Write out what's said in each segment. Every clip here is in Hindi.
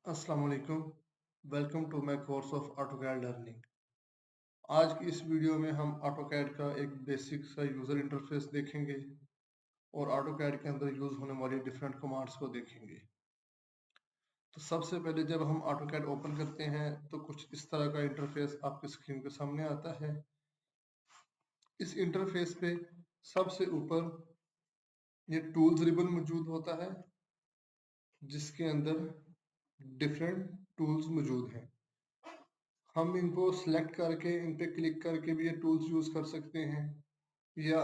अस्सलाम वालेकुम। Welcome to my course of AutoCAD learning. आज की इस वीडियो में हम ऑटोकैड का एक बेसिक सा यूज़र इंटरफेस देखेंगे और ऑटोकैड के अंदर यूज़ होने वाली डिफरेंट कमांड्स को देखेंगे। तो सबसे पहले जब हम ऑटोकैड ओपन करते हैं तो कुछ इस तरह का इंटरफेस आपकी स्क्रीन के सामने आता है। इस इंटरफेस पे सबसे ऊपर ये टूल्स रिबन मौजूद होता है जिसके अंदर डिफरेंट टूल्स मौजूद हैं। हम इनको सिलेक्ट करके इन पे क्लिक करके भी ये टूल्स यूज़ कर सकते हैं या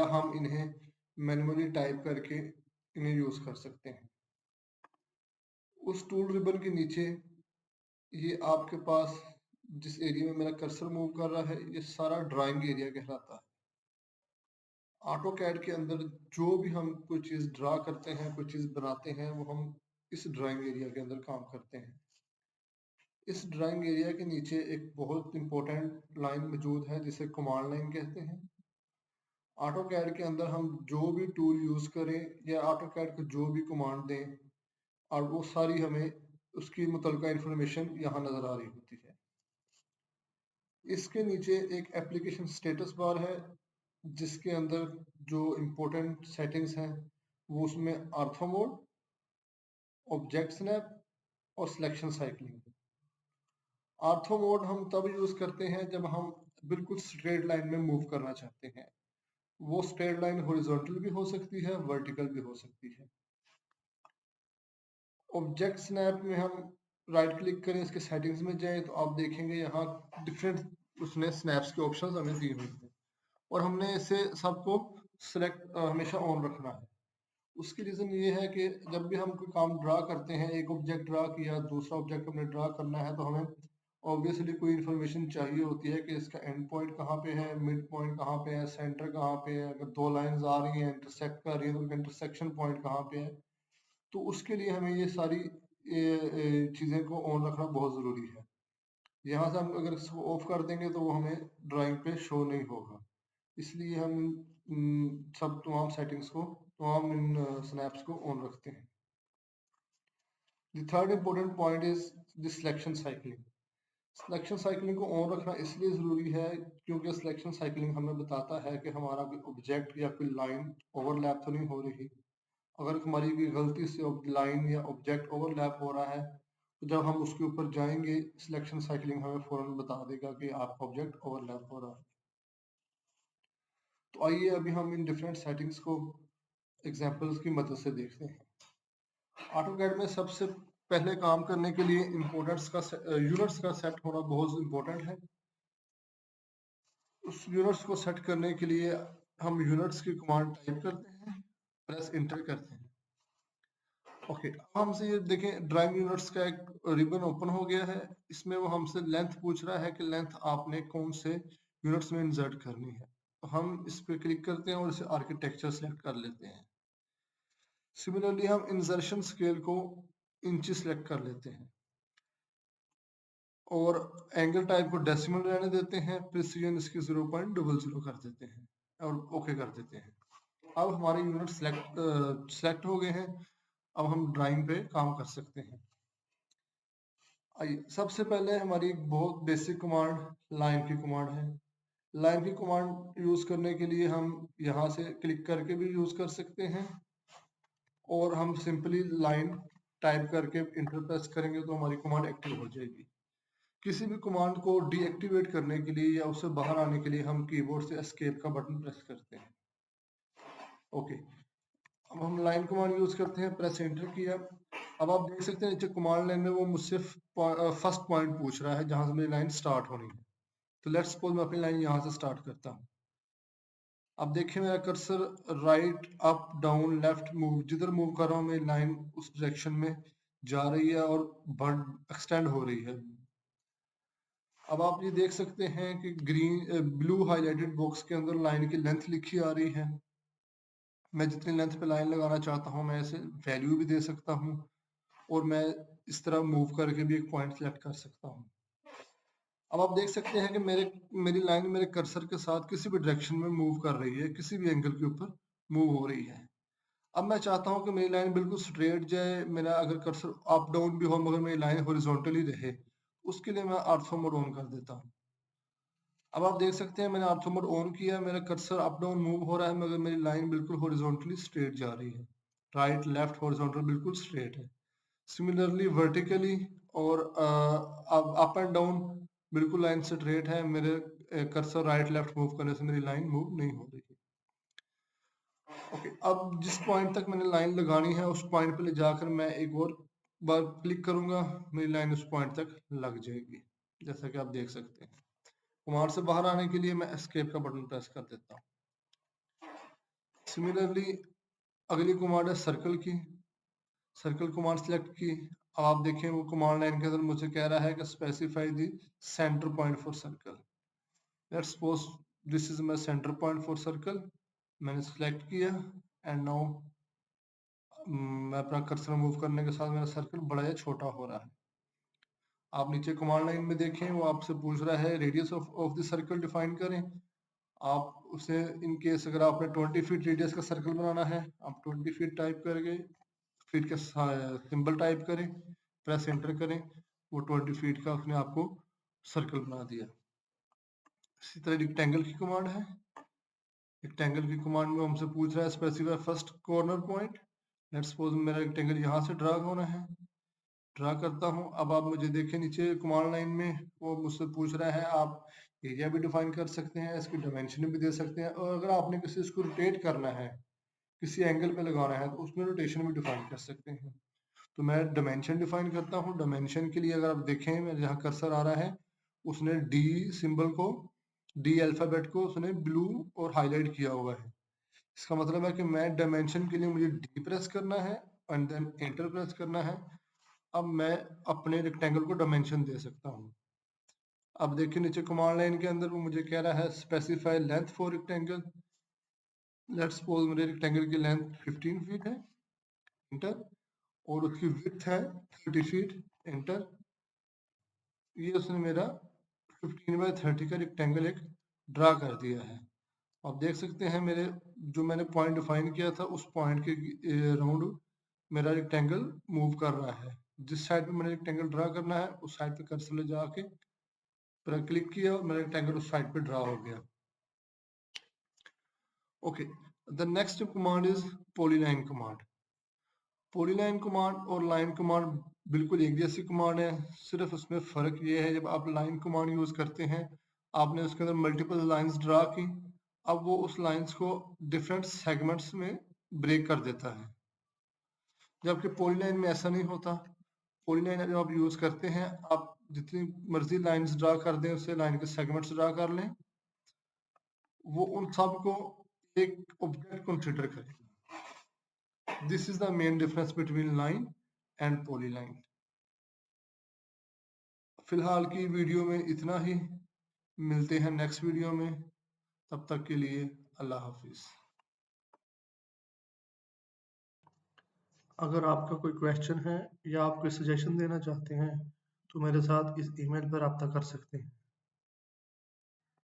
हम इन्हें मैन्युअली टाइप करके इन्हें यूज़ कर सकते हैं। उस टूल रिबन के नीचे ये आपके पास जिस एरिया में मेरा कर्सर मूव कर रहा है ये सारा ड्राइंग एरिया कहलाता है। ऑटो कैड के अंदर जो भी हम कोई चीज़ ड्रा करते हैं, कोई चीज़ बनाते हैं, वो हम इस ड्राइंग एरिया के अंदर काम करते हैं। इस ड्राइंग एरिया के नीचे एक बहुत इंपॉर्टेंट लाइन मौजूद है जिसे कमांड लाइन कहते हैं। ऑटो कैड के अंदर हम जो भी टूल यूज़ करें या ऑटो कैड को जो भी कमांड दें और वो सारी हमें उसकी मुतलका इंफॉर्मेशन यहाँ नज़र आ रही होती है। इसके नीचे एक एप्लीकेशन स्टेटस बार है जिसके अंदर जो इम्पोर्टेंट सेटिंग्स हैं वो उसमें आर्थो मोड, ऑब्जेक्ट स्नैप और सिलेक्शन साइक्लिंग। आर्थो मोड हम तब यूज़ करते हैं जब हम बिल्कुल स्ट्रेट लाइन में मूव करना चाहते हैं। वो स्ट्रेट लाइन हॉरिजॉन्टल भी हो सकती है, वर्टिकल भी हो सकती है। ऑब्जेक्ट स्नैप में हम राइट क्लिक करें, इसके सेटिंग्स में जाएं तो आप देखेंगे यहाँ डिफरेंट उसने स्नैप्स के ऑप्शंस हमें दिए हुए हैं और हमने इसे सबको सिलेक्ट हमेशा ऑन रखना है। उसकी रीज़न ये है कि जब भी हम कोई काम ड्रा करते हैं, एक ऑब्जेक्ट ड्रा किया, दूसरा ऑब्जेक्ट हमने ड्रा करना है तो हमें ऑब्वियसली कोई इन्फॉर्मेशन चाहिए होती है कि इसका एंड पॉइंट कहाँ पे है, मिड पॉइंट कहाँ पे है, सेंटर कहाँ पे है। अगर दो लाइंस आ रही हैं इंटरसेक्ट कर रही है तो इंटरसेक्शन पॉइंट कहाँ पे है। तो उसके लिए हमें ये सारी चीज़ें को ऑन रखना बहुत ज़रूरी है। यहाँ से हम अगर इसको ऑफ कर देंगे तो वो हमें ड्राइंग पे शो नहीं होगा। इसलिए हम सब तमाम सेटिंग्स को, तमाम इन स्नैप्स को ऑन रखते हैं। The third important point is the selection cycling. Selection cycling को ऑन रखना इसलिए ज़रूरी है क्योंकि सिलेक्शन साइक्लिंग हमें बताता है कि हमारा कोई ऑब्जेक्ट या कोई लाइन ओवरलैप तो नहीं हो रही। अगर हमारी कोई गलती से लाइन या ऑब्जेक्ट ओवरलैप हो रहा है तो जब हम उसके ऊपर जाएंगे सिलेक्शन साइक्लिंग हमें फ़ौरन बता देगा कि आपका ऑब्जेक्ट ओवरलैप हो रहा है। तो आइए अभी हम इन डिफरेंट सेटिंग्स को एग्जांपल्स की मदद से देखते हैं। ऑटोकैड में सबसे पहले काम करने के लिए यूनिट्स का सेट होना बहुत इम्पोर्टेंट है। उस यूनिट्स को सेट करने के लिए हम यूनिट्स की कमांड टाइप करते हैं, प्रेस इंटर करते हैं। ओके, अब हमसे ये देखें ड्राइंग यूनिट्स का एक रिबन ओपन हो गया है। इसमें वो हमसे लेंथ पूछ रहा है कि लेंथ आपने कौन से यूनिट्स में इंसर्ट करनी है। तो हम इस पे क्लिक करते हैं और इसे आर्किटेक्चर सेलेक्ट कर लेते हैं। सिमिलरली हम इंसर्शन स्केल को इंची सेलेक्ट कर लेते हैं और एंगल टाइप को डेसिमल रहने देते हैं, प्रिसीजन इसकी 0.00 कर देते हैं और ओके कर देते हैं। अब हमारे यूनिट सेलेक्ट हो गए हैं। अब हम ड्राइंग पे काम कर सकते हैं। आइए सबसे पहले हमारी एक बहुत बेसिक कमांड लाइन की कमांड है। लाइन की कमांड यूज़ करने के लिए हम यहाँ से क्लिक करके भी यूज़ कर सकते हैं और हम सिंपली लाइन टाइप करके इंटर प्रेस करेंगे तो हमारी कमांड एक्टिव हो जाएगी। किसी भी कमांड को डीएक्टिवेट करने के लिए या उससे बाहर आने के लिए हम कीबोर्ड से एस्केप का बटन प्रेस करते हैं। ओके, अब हम लाइन कमांड यूज़ करते हैं, प्रेस एंटर किया। अब आप देख सकते हैं नीचे कमांड लाइन में वो मुझसे फर्स्ट पॉइंट पूछ रहा है जहाँ से मेरी लाइन स्टार्ट होनी है। तो लेट्स सपोज मैं अपनी लाइन यहाँ से स्टार्ट करता हूँ। अब देखिए मेरा cursor right up down left move, जिधर मूव कर रहा हूँ मेरी लाइन उस डायरेक्शन में जा रही है और बढ़ एक्सटेंड हो रही है। अब आप ये देख सकते हैं कि ब्लू हाईलाइटेड बॉक्स के अंदर लाइन की लेंथ लिखी आ रही है। मैं जितनी लेंथ पे लाइन लगाना चाहता हूँ मैं इसे वैल्यू भी दे सकता हूँ और मैं इस तरह मूव करके भी एक पॉइंट सेलेक्ट कर सकता हूँ। अब आप देख सकते हैं कि मेरी लाइन मेरे कर्सर के साथ किसी भी डायरेक्शन में मूव कर रही है, किसी भी एंगल के ऊपर मूव हो रही है। अब मैं चाहता हूँ कि मेरी लाइन बिल्कुल स्ट्रेट जाए, मेरा अगर कर्सर अप डाउन भी हो मगर मेरी लाइन हॉरिजॉन्टली रहे, उसके लिए मैं ऑर्थो मोड ऑन कर देता हूँ। अब आप देख सकते हैं मैंने ऑर्थो मोड ऑन किया, मेरा कर्सर अप डाउन मूव हो रहा है मगर मेरी लाइन बिल्कुल हॉरिजॉन्टली स्ट्रेट जा रही है। राइट लेफ्ट हॉरिजॉन्टल बिल्कुल स्ट्रेट है। सिमिलरली वर्टिकली और अप एंड डाउन बिल्कुल लाइन स्ट्रेट है, मेरे कर्सर राइट लेफ्ट मूव करने से मेरी लाइन मूव नहीं हो रही है। ओके, अब जिस पॉइंट तक मैंने लाइन लगानी है उस पॉइंट पे ले जाकर मैं एक और बार क्लिक करूंगा, मेरी लाइन उस पॉइंट तक लग जाएगी, जैसा कि आप देख सकते हैं। कमांड से बाहर आने के लिए मैं एस्केप का बटन प्रेस कर देता हूँ। सिमिलरली अगली कमांड है सर्कल की। सर्कल कमांड सेलेक्ट की। अब आप देखें वो कमांड लाइन के अंदर मुझे कह रहा है कि specify the centre point for circle. Let's suppose this is my centre point for circle. मैंने सेलेक्ट किया एंड नाउ मैं अपना कर्सर मूव करने के साथ मेरा सर्कल बड़ा या छोटा हो रहा है। आप नीचे कमांड लाइन में देखें वो आपसे पूछ रहा है radius of the circle define करें। आप उसे इन केस अगर आपने 20 फीट रेडियस का सर्कल बनाना है, आप 20 फीट टाइप करके फीट का सिंबल टाइप करें, प्रेस एंटर करें, वो 20 फीट का उसने आपको सर्कल बना दिया। इसी तरह रेक्टेंगल की कमांड है। रेक्टेंगल की कमांड में हमसे पूछ रहा है specify first corner point. Let's suppose मेरा रेक्टेंगल यहाँ से ड्रा होना है, ड्रा करता हूँ। अब आप मुझे देखें नीचे कमांड लाइन में वो मुझसे पूछ रहा है आप एरिया भी डिफाइन कर सकते हैं, इसकी डायमेंशन भी दे सकते हैं, और अगर आपने किसी इसको रोटेट करना है, किसी एंगल पे लगाना है, तो उसमें रोटेशन भी डिफाइन कर सकते हैं। तो मैं डायमेंशन डिफाइन करता हूँ। डायमेंशन के लिए अगर आप देखें मेरे जहाँ कर्सर आ रहा है उसने डी सिंबल को, डी अल्फाबेट को उसने ब्लू और हाईलाइट किया हुआ है। इसका मतलब है कि मैं डायमेंशन के लिए मुझे डी प्रेस करना है एंड देन एंटर प्रेस करना है। अब मैं अपने रेक्टेंगल को डायमेंशन दे सकता हूँ। अब देखिए नीचे कमांड लाइन के अंदर वो मुझे कह रहा है specify length for rectangle. Let's suppose मेरे रेक्टेंगल की लेंथ 15 फीट है, एंटर, और उसकी विड्थ है 30 फीट, एंटर। ये उसने मेरा 15/30 का रेक्टेंगल एक ड्रा कर दिया है। आप देख सकते हैं मेरे जो मैंने पॉइंट डिफाइन किया था उस पॉइंट के राउंड मेरा रेक्टेंगल मूव कर रहा है। जिस साइड पे मैंने रेक्टेंगल ड्रा करना है उस साइड पे कर्सर ले जाके पूरा क्लिक किया और मेरा रेक्टेंगल उस साइड पे ड्रा हो गया। Okay, the next command is polyline command. Polyline command और लाइन कमांड बिल्कुल एक जैसी कमांड है, सिर्फ उसमें फ़र्क ये है जब आप लाइन कमांड यूज़ करते हैं आपने उसके अंदर मल्टीपल लाइंस ड्रा की, अब वो उस लाइंस को डिफरेंट सेगमेंट्स में ब्रेक कर देता है, जबकि पॉलीलाइन में ऐसा नहीं होता। पॉलीलाइन जब आप यूज़ करते हैं आप जितनी मर्जी लाइंस ड्रा कर दें, उससे लाइन के सेगमेंट्स ड्रा कर लें, वो उन सब को एक ऑब्जेक्ट कंसिडर करेगा। This is the main difference between line and polyline. फिलहाल की वीडियो में इतना ही, मिलते हैं नेक्स्ट वीडियो में, तब तक के लिए अल्लाह हाफिज। अगर आपका कोई क्वेश्चन है या आप कोई सजेशन देना चाहते हैं तो मेरे साथ इस ईमेल पर रब्ता कर सकते हैं।